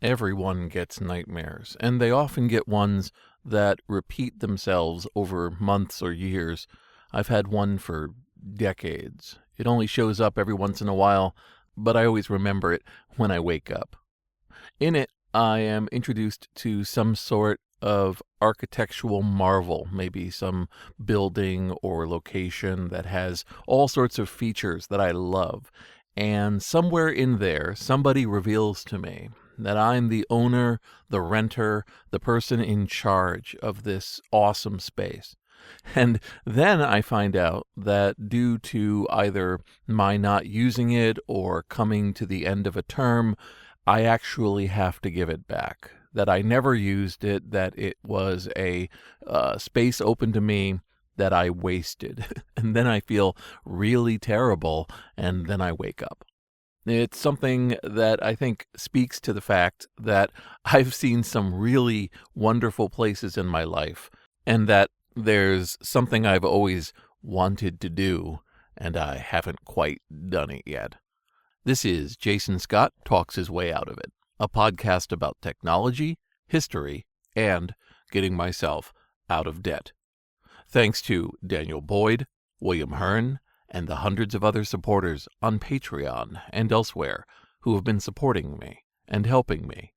Everyone gets nightmares, and they often get ones that repeat themselves over months or years. I've had one for decades. It only shows up every once in a while, but I always remember it when I wake up. In it, I am introduced to some sort of architectural marvel, maybe some building or location that has all sorts of features that I love. And somewhere in there, somebody reveals to me that I'm the owner, the renter, the person in charge of this awesome space. And then I find out that due to either my not using it or coming to the end of a term, I actually have to give it back. That I never used it, that it was a space open to me that I wasted. And then I feel really terrible, and then I wake up. It's something that I think speaks to the fact that I've seen some really wonderful places in my life, and that there's something I've always wanted to do, and I haven't quite done it yet. This is Jason Scott Talks His Way Out of It, a podcast about technology, history, and getting myself out of debt. Thanks to Daniel Boyd, William Hearn, and the hundreds of other supporters on Patreon and elsewhere who have been supporting me and helping me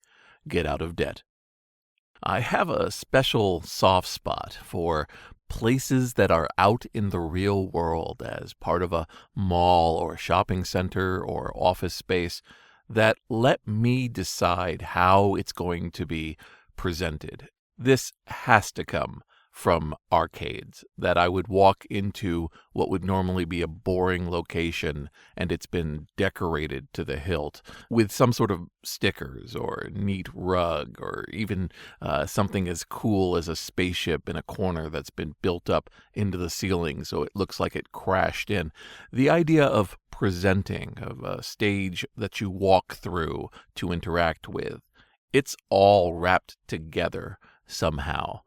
get out of debt. I have a special soft spot for places that are out in the real world as part of a mall or shopping center or office space that let me decide how it's going to be presented. This has to come from arcades, that I would walk into what would normally be a boring location and it's been decorated to the hilt with some sort of stickers or neat rug or even something as cool as a spaceship in a corner that's been built up into the ceiling so it looks like it crashed in. The idea of presenting, of a stage that you walk through to interact with, it's all wrapped together somehow.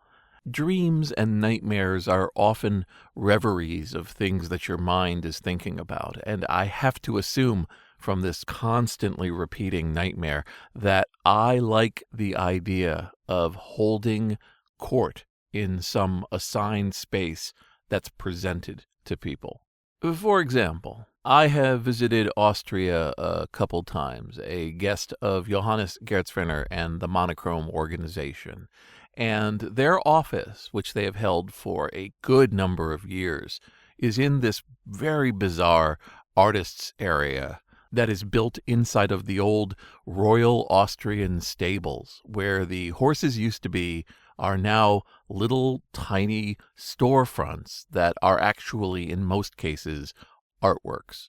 Dreams and nightmares are often reveries of things that your mind is thinking about, and I have to assume from this constantly repeating nightmare that I like the idea of holding court in some assigned space that's presented to people. For example, I have visited Austria a couple times, a guest of Johannes Geertzfrener and the Monochrome organization. And their office, which they have held for a good number of years, is in this very bizarre artists' area that is built inside of the old Royal Austrian stables, where the horses used to be are now little tiny storefronts that are actually, in most cases, artworks.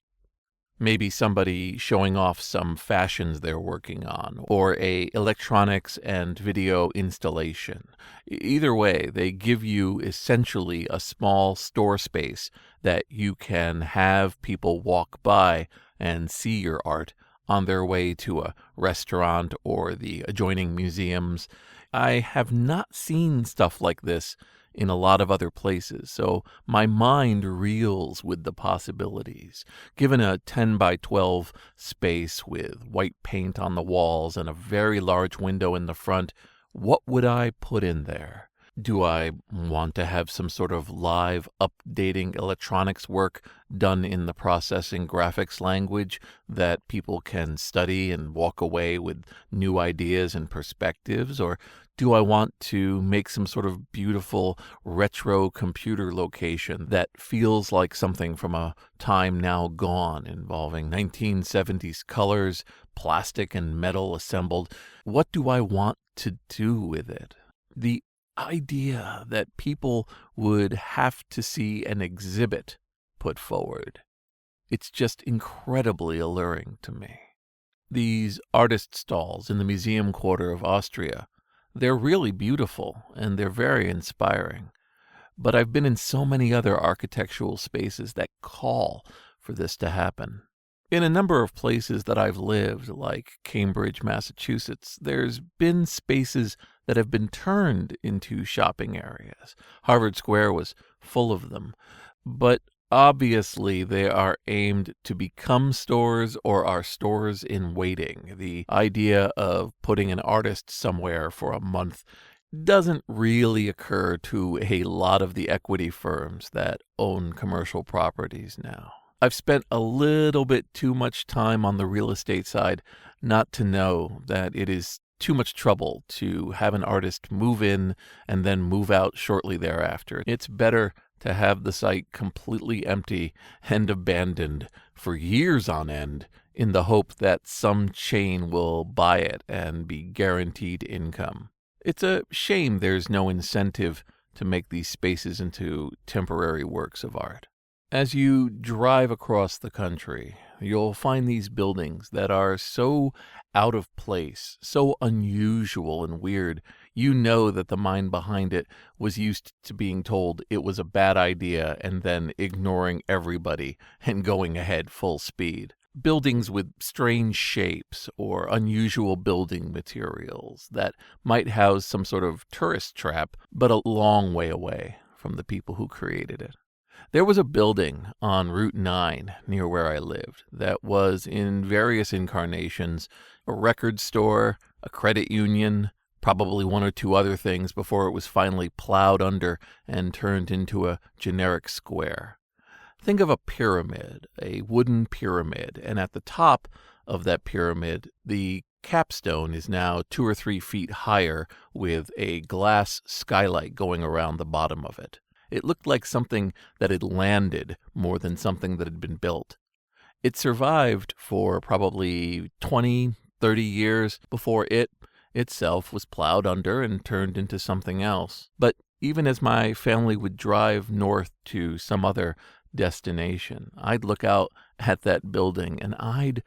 Maybe somebody showing off some fashions they're working on, or a electronics and video installation. Either way, they give you essentially a small store space that you can have people walk by and see your art on their way to a restaurant or the adjoining museums. I have not seen stuff like this in a lot of other places, so my mind reels with the possibilities. Given a 10 by 12 space with white paint on the walls and a very large window in the front, what would I put in there? Do I want to have some sort of live updating electronics work done in the processing graphics language that people can study and walk away with new ideas and perspectives? Or do I want to make some sort of beautiful retro computer location that feels like something from a time now gone, involving 1970s colors, plastic and metal assembled? What do I want to do with it? The idea that people would have to see an exhibit put forward, it's just incredibly alluring to me. These artist stalls in the museum quarter of Austria, they're really beautiful and they're very inspiring. But I've been in so many other architectural spaces that call for this to happen. In a number of places that I've lived, like Cambridge, Massachusetts, there's been spaces that have been turned into shopping areas. Harvard Square was full of them. But Obviously, they are aimed to become stores or are stores in waiting. The idea of putting an artist somewhere for a month doesn't really occur to a lot of the equity firms that own commercial properties now. I've spent a little bit too much time on the real estate side not to know that it is too much trouble to have an artist move in and then move out shortly thereafter. It's better to have the site completely empty and abandoned for years on end in the hope that some chain will buy it and be guaranteed income. It's a shame there's no incentive to make these spaces into temporary works of art. As you drive across the country, you'll find these buildings that are so out of place, so unusual and weird. You know that the mind behind it was used to being told it was a bad idea and then ignoring everybody and going ahead full speed. Buildings with strange shapes or unusual building materials that might house some sort of tourist trap, but a long way away from the people who created it. There was a building on Route 9 near where I lived that was in various incarnations, a record store, a credit union, probably one or two other things before it was finally plowed under and turned into a generic square. Think of a pyramid, a wooden pyramid, and at the top of that pyramid, the capstone is now 2 or 3 feet higher with a glass skylight going around the bottom of it. It looked like something that had landed more than something that had been built. It survived for probably 20, 30 years before it itself was plowed under and turned into something else. But even as my family would drive north to some other destination, I'd look out at that building and I'd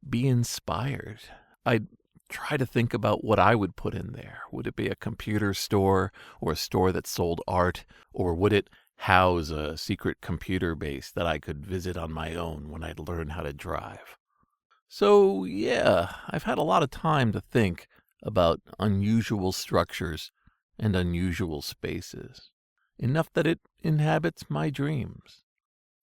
be inspired. I'd try to think about what I would put in there. Would it be a computer store or a store that sold art? Or would it house a secret computer base that I could visit on my own when I'd learn how to drive? So, yeah, I've had a lot of time to think about unusual structures and unusual spaces. Enough that it inhabits my dreams.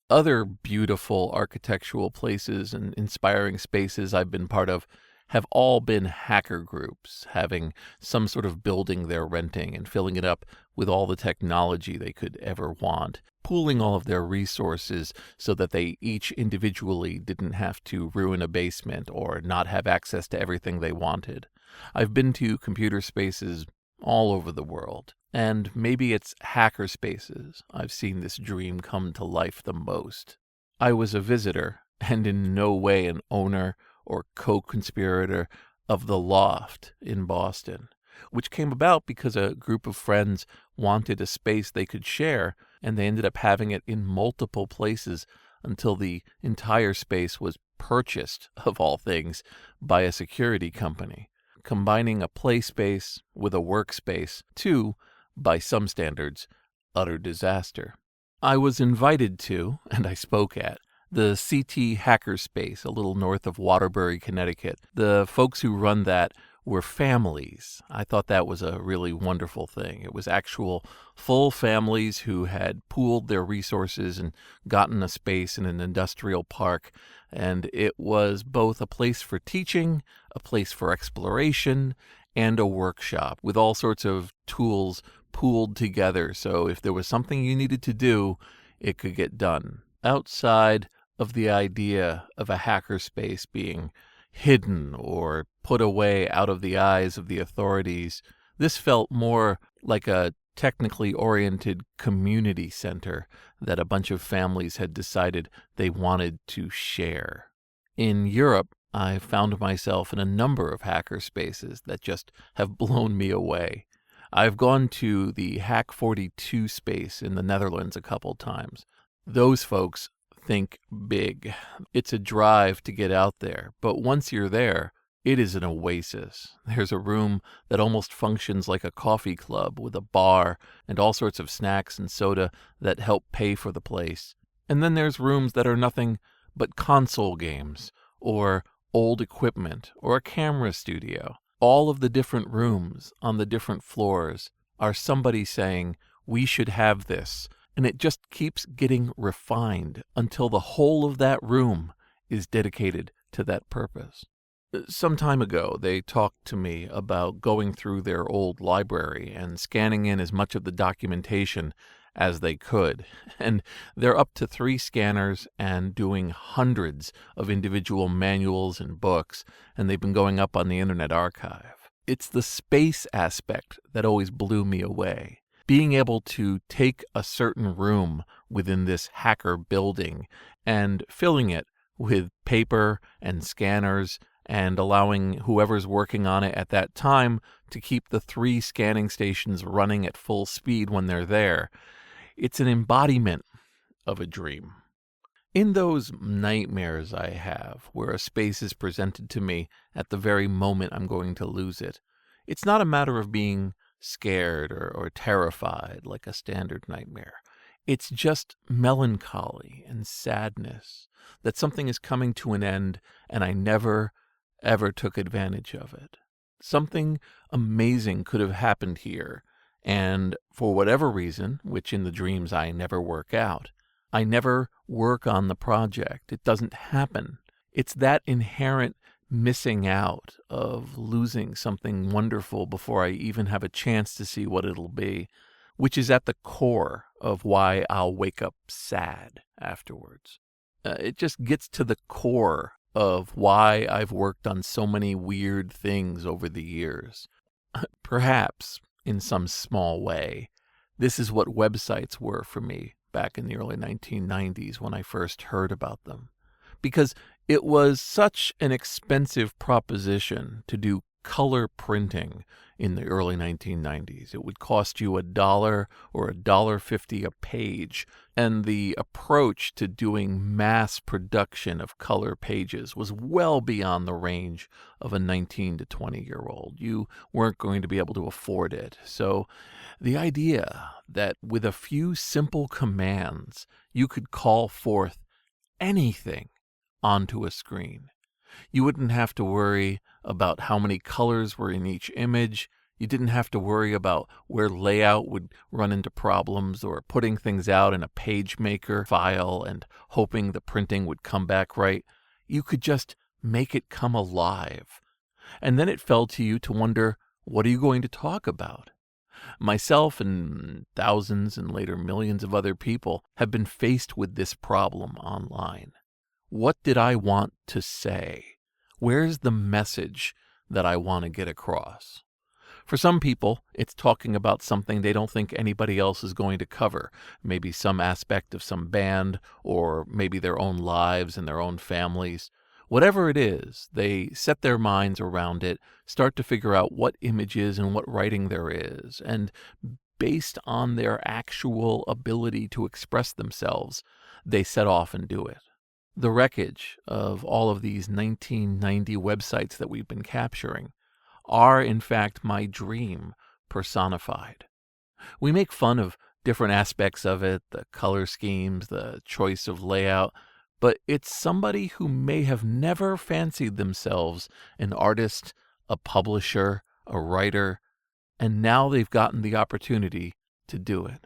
Other beautiful architectural places and inspiring spaces I've been part of have all been hacker groups, having some sort of building they're renting and filling it up with all the technology they could ever want, pooling all of their resources so that they each individually didn't have to ruin a basement or not have access to everything they wanted. I've been to computer spaces all over the world, and maybe it's hacker spaces I've seen this dream come to life the most. I was a visitor, and in no way an owner or co-conspirator of the Loft in Boston, which came about because a group of friends wanted a space they could share, and they ended up having it in multiple places until the entire space was purchased, of all things, by a security company, combining a play space with a workspace to, by some standards, utter disaster. I was invited to, and I spoke at, the CT Hackerspace, a little north of Waterbury, Connecticut. The folks who run that were families. I thought that was a really wonderful thing. It was actual full families who had pooled their resources and gotten a space in an industrial park. And it was both a place for teaching, a place for exploration, and a workshop with all sorts of tools pooled together. So if there was something you needed to do, it could get done. Outside of the idea of a hackerspace being hidden or put away out of the eyes of the authorities, this felt more like a technically oriented community center that a bunch of families had decided they wanted to share. In Europe, I found myself in a number of hacker spaces that just have blown me away. I've gone to the Hack 42 space in the Netherlands a couple times. Those folks think big. It's a drive to get out there, but once you're there, it is an oasis. There's a room that almost functions like a coffee club with a bar and all sorts of snacks and soda that help pay for the place. And then there's rooms that are nothing but console games or old equipment or a camera studio. All of the different rooms on the different floors are somebody saying, "We should have this," and it just keeps getting refined until the whole of that room is dedicated to that purpose. Some time ago, they talked to me about going through their old library and scanning in as much of the documentation as they could. And they're up to 3 scanners and doing hundreds of individual manuals and books, and they've been going up on the Internet Archive. It's the space aspect that always blew me away. Being able to take a certain room within this hacker building and filling it with paper and scanners and allowing whoever's working on it at that time to keep the 3 scanning stations running at full speed when they're there. It's an embodiment of a dream. In those nightmares I have, where a space is presented to me at the very moment I'm going to lose it, it's not a matter of being scared or terrified like a standard nightmare. It's just melancholy and sadness that something is coming to an end and I never, ever took advantage of it. Something amazing could have happened here, and for whatever reason, which in the dreams I never work out, I never work on the project. It doesn't happen. It's that inherent missing out of losing something wonderful before I even have a chance to see what it'll be, which is at the core of why I'll wake up sad afterwards. It just gets to the core of why I've worked on so many weird things over the years. Perhaps, in some small way, this is what websites were for me back in the early 1990s when I first heard about them. Because it was such an expensive proposition to do color printing in the early 1990s. It would cost you $1 or $1.50 a page, and the approach to doing mass production of color pages was well beyond the range of a 19 to 20-year-old. You weren't going to be able to afford it. So the idea that with a few simple commands you could call forth anything onto a screen. You wouldn't have to worry about how many colors were in each image. You didn't have to worry about where layout would run into problems or putting things out in a PageMaker file and hoping the printing would come back right. You could just make it come alive. And then it fell to you to wonder, what are you going to talk about? Myself and thousands and later millions of other people have been faced with this problem online. What did I want to say? Where's the message that I want to get across? For some people, it's talking about something they don't think anybody else is going to cover, maybe some aspect of some band, or maybe their own lives and their own families. Whatever it is, they set their minds around it, start to figure out what images and what writing there is, and based on their actual ability to express themselves, they set off and do it. The wreckage of all of these 1990 websites that we've been capturing are, in fact, my dream personified. We make fun of different aspects of it, the color schemes, the choice of layout, but it's somebody who may have never fancied themselves an artist, a publisher, a writer, and now they've gotten the opportunity to do it.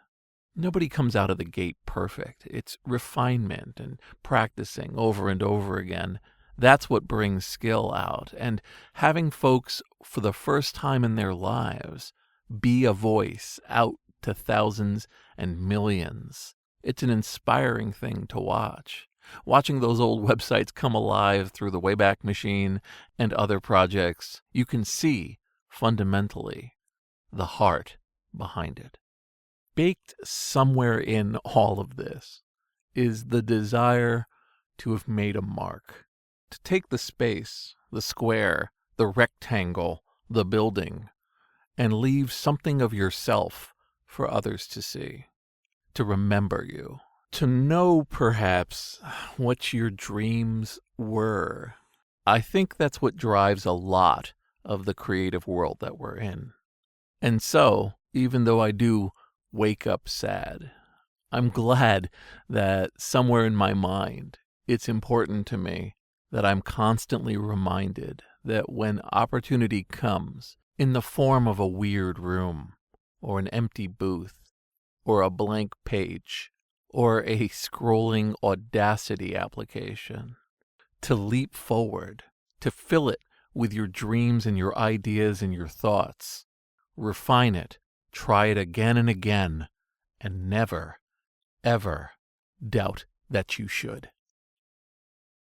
Nobody comes out of the gate perfect. It's refinement and practicing over and over again. That's what brings skill out. And having folks, for the first time in their lives, be a voice out to thousands and millions. It's an inspiring thing to watch. Watching those old websites come alive through the Wayback Machine and other projects, you can see, fundamentally, the heart behind it. Baked somewhere in all of this is the desire to have made a mark, to take the space, the square, the rectangle, the building, and leave something of yourself for others to see, to remember you, to know perhaps what your dreams were. I think that's what drives a lot of the creative world that we're in. And so, even though I do wake up sad, I'm glad that somewhere in my mind, it's important to me that I'm constantly reminded that when opportunity comes in the form of a weird room or an empty booth, or a blank page or a scrolling Audacity application. To leap forward, to fill it with your dreams and your ideas and your thoughts. Refine it, try it again and again, and never, ever doubt that you should.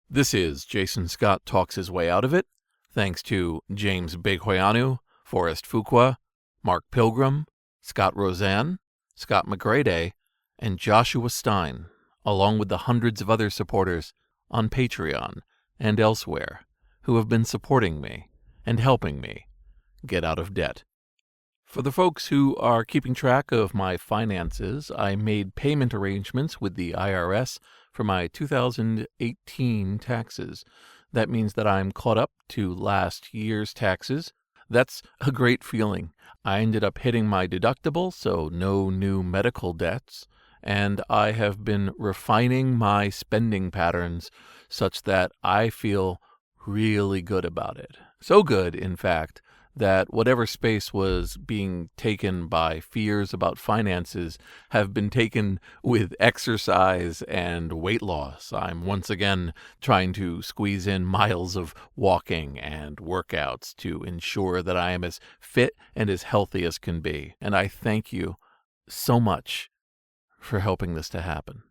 This is Jason Scott Talks His Way Out of It, thanks to James Begoyanu, Forrest Fuqua, Mark Pilgrim, Scott Roseanne, Scott McGrady, and Joshua Stein, along with the hundreds of other supporters on Patreon and elsewhere who have been supporting me and helping me get out of debt. For the folks who are keeping track of my finances, I made payment arrangements with the IRS for my 2018 taxes. That means that I'm caught up to last year's taxes. That's a great feeling. I ended up hitting my deductible, so no new medical debts, and I have been refining my spending patterns such that I feel really good about it. So good, in fact, that whatever space was being taken by fears about finances have been taken with exercise and weight loss. I'm once again trying to squeeze in miles of walking and workouts to ensure that I am as fit and as healthy as can be. And I thank you so much for helping this to happen.